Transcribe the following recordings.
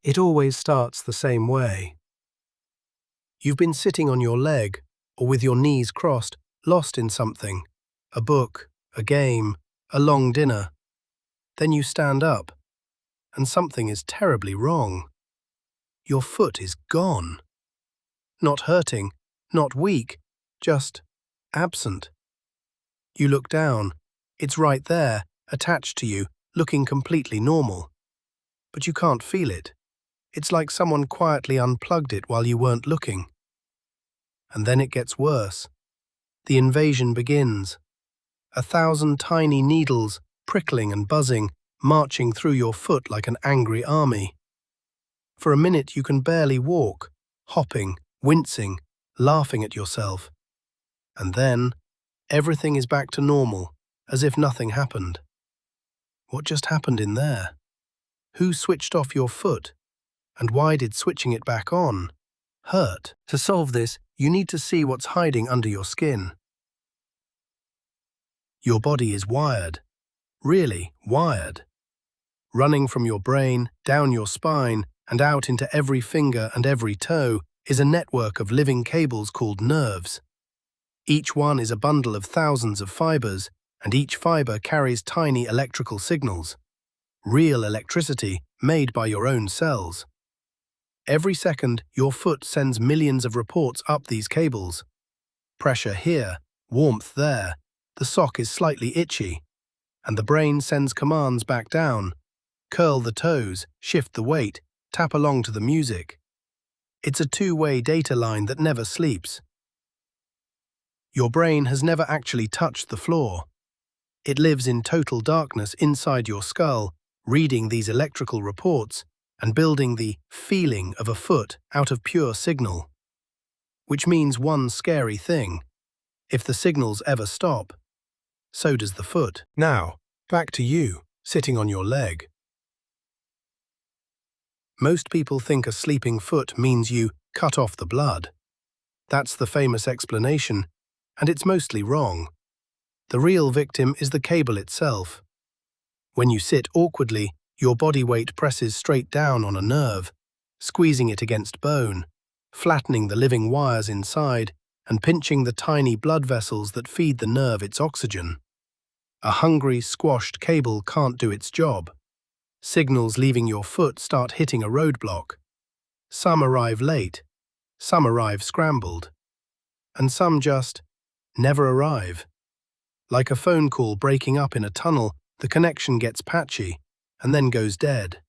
It always starts the same way. You've been sitting on your leg, or with your knees crossed, lost in something, a book, a game, a long dinner. Then you stand up, and something is terribly wrong. Your foot is gone. Not hurting, not weak, just absent. You look down. It's right there, attached to you, looking completely normal. But you can't feel it. It's like someone quietly unplugged it while you weren't looking. And then it gets worse. The invasion begins. 1,000 tiny needles, prickling and buzzing, marching through your foot like an angry army. For a minute you can barely walk, hopping, wincing, laughing at yourself. And then, everything is back to normal, as if nothing happened. What just happened in there? Who switched off your foot? And why did switching it back on hurt? To solve this, you need to see what's hiding under your skin. Your body is wired. Really wired. Running from your brain, down your spine, and out into every finger and every toe is a network of living cables called nerves. Each one is a bundle of thousands of fibers, and each fiber carries tiny electrical signals. Real electricity made by your own cells. Every second, your foot sends millions of reports up these cables. Pressure here, warmth there, the sock is slightly itchy, and the brain sends commands back down. Curl the toes, shift the weight, tap along to the music. It's a two-way data line that never sleeps. Your brain has never actually touched the floor. It lives in total darkness inside your skull, reading these electrical reports and building the feeling of a foot out of pure signal. Which means one scary thing. If the signals ever stop, so does the foot. Now, back to you, sitting on your leg. Most people think a sleeping foot means you cut off the blood. That's the famous explanation, and it's mostly wrong. The real victim is the cable itself. When you sit awkwardly, your body weight presses straight down on a nerve, squeezing it against bone, flattening the living wires inside, and pinching the tiny blood vessels that feed the nerve its oxygen. A hungry, squashed cable can't do its job. Signals leaving your foot start hitting a roadblock. Some arrive late, some arrive scrambled, and some just never arrive. Like a phone call breaking up in a tunnel, the connection gets patchy and then goes dead.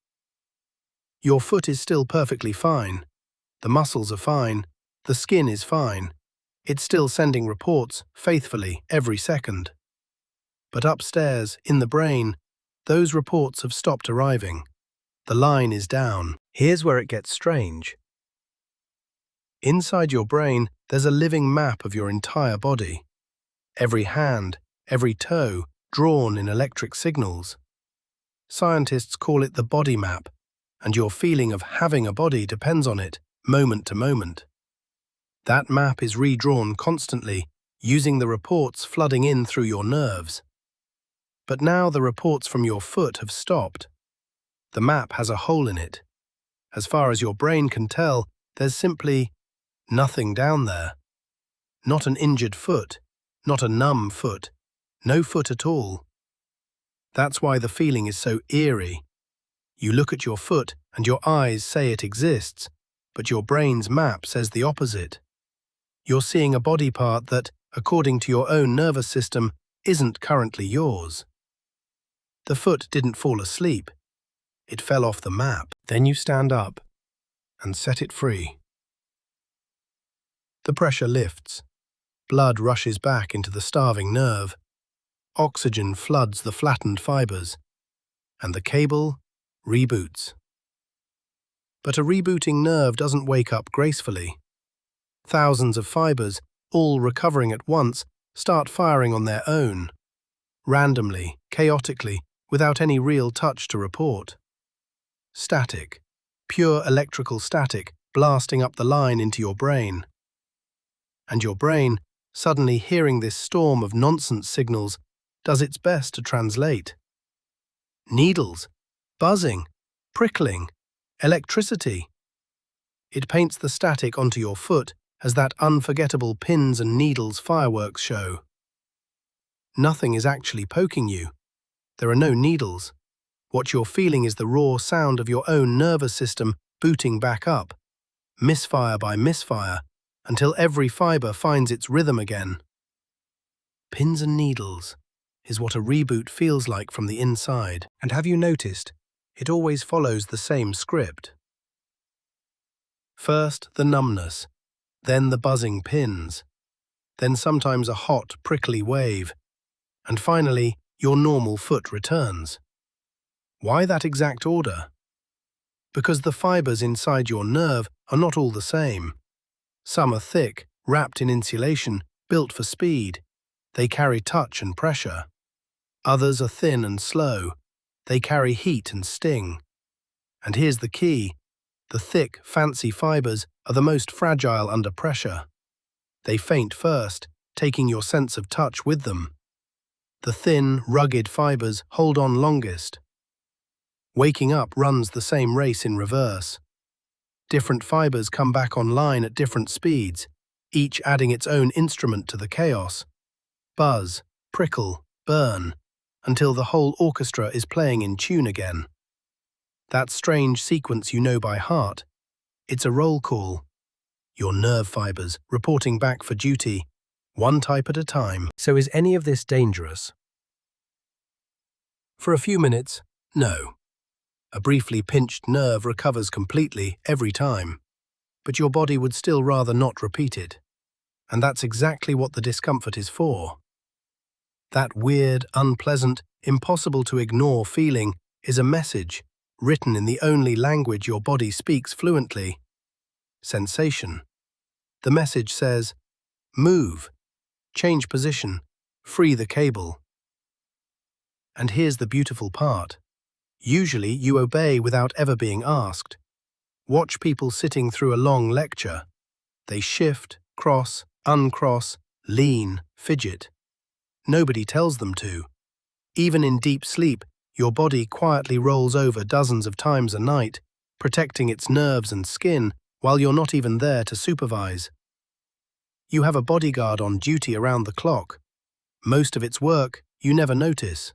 Your foot is still perfectly fine. The muscles are fine. The skin is fine. It's still sending reports faithfully every second. But upstairs, in the brain, those reports have stopped arriving. The line is down. Here's where it gets strange. Inside your brain, there's a living map of your entire body. Every hand, every toe, drawn in electric signals. Scientists call it the body map, and your feeling of having a body depends on it, moment to moment. That map is redrawn constantly, using the reports flooding in through your nerves. But now the reports from your foot have stopped. The map has a hole in it. As far as your brain can tell, there's simply nothing down there. Not an injured foot, not a numb foot, no foot at all. That's why the feeling is so eerie. You look at your foot and your eyes say it exists, but your brain's map says the opposite. You're seeing a body part that, according to your own nervous system, isn't currently yours. The foot didn't fall asleep. It fell off the map. Then you stand up and set it free. The pressure lifts. Blood rushes back into the starving nerve. Oxygen floods the flattened fibers, and the cable reboots. But a rebooting nerve doesn't wake up gracefully. Thousands of fibers, all recovering at once, start firing on their own, randomly, chaotically, without any real touch to report. Static, pure electrical static, blasting up the line into your brain. And your brain, suddenly hearing this storm of nonsense signals, does its best to translate. Needles, buzzing, prickling, Electricity. It paints the static onto your foot as that unforgettable pins and needles fireworks show. Nothing is actually poking you. There are no needles. What you're feeling is the raw sound of your own nervous system booting back up, misfire by misfire, until every fiber finds its rhythm again. Pins and needles is what a reboot feels like from the inside. And have you noticed? It always follows the same script. First, the numbness, then the buzzing pins, then sometimes a hot, prickly wave, and finally, your normal foot returns. Why that exact order? Because the fibers inside your nerve are not all the same. Some are thick, wrapped in insulation, built for speed. They carry touch and pressure. Others are thin and slow. They carry heat and sting. And here's the key. The thick, fancy fibers are the most fragile under pressure. They faint first, taking your sense of touch with them. The thin, rugged fibers hold on longest. Waking up runs the same race in reverse. Different fibers come back online at different speeds, each adding its own instrument to the chaos. Buzz, prickle, burn, until the whole orchestra is playing in tune again. That strange sequence you know by heart, it's a roll call. Your nerve fibers reporting back for duty, one type at a time. So is any of this dangerous? For a few minutes, no. A briefly pinched nerve recovers completely every time, but your body would still rather not repeat it. And that's exactly what the discomfort is for. That weird, unpleasant, impossible to ignore feeling is a message written in the only language your body speaks fluently. Sensation. The message says, move, change position, free the cable. And here's the beautiful part. Usually you obey without ever being asked. Watch people sitting through a long lecture. They shift, cross, uncross, lean, fidget. Nobody tells them to. Even in deep sleep, your body quietly rolls over dozens of times a night, protecting its nerves and skin while you're not even there to supervise. You have a bodyguard on duty around the clock. Most of its work you never notice.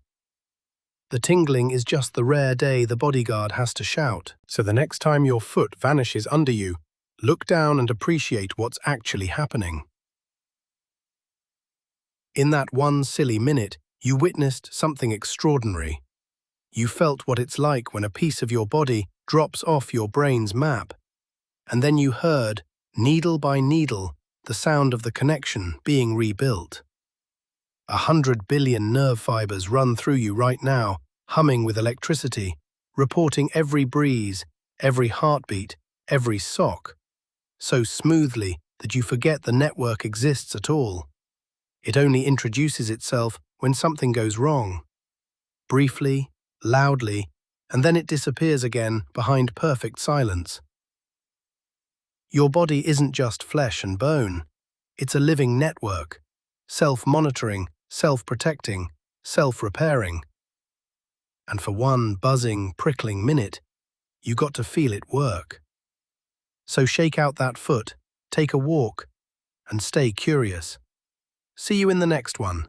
The tingling is just the rare day the bodyguard has to shout. So the next time your foot vanishes under you, look down and appreciate what's actually happening. In that one silly minute, you witnessed something extraordinary. You felt what it's like when a piece of your body drops off your brain's map. And then you heard, needle by needle, the sound of the connection being rebuilt. 100 billion nerve fibers run through you right now, humming with electricity, reporting every breeze, every heartbeat, every sock, so smoothly that you forget the network exists at all. It only introduces itself when something goes wrong. Briefly, loudly, and then it disappears again behind perfect silence. Your body isn't just flesh and bone. It's a living network, self-monitoring, self-protecting, self-repairing. And for one buzzing, prickling minute, you got to feel it work. So shake out that foot, take a walk, and stay curious. See you in the next one.